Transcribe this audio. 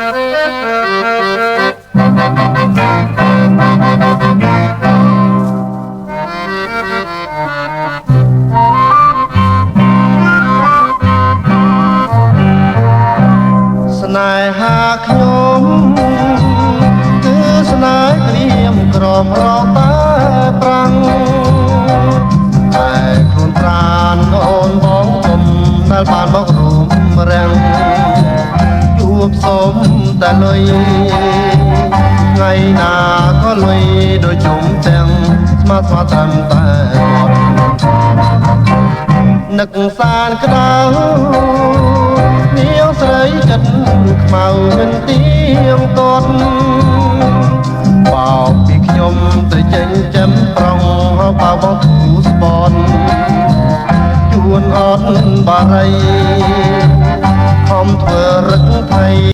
ស្នេហាខ្ញុំគឺស្នេហ៍ក្រៀមក្រមរតែប្រាំងតែខ្លួនប្រានអូនបងខ្ញុំដែលបានមករួមរាំងជួបសុំតែលុយថ្ងៃណាក៏លុយដូចជុំទាំងស្មាត់ស្មាត់ត្រឹមតែនឹកសានក្តៅនាងស្រីចិត្តខ្មៅមិនទៀងទាត់បោកពីខ្ញុំទៅចេញចាំប្រងបោកបងធូស្បនជួនអត់បារីខំធ្វើរឹកថៃ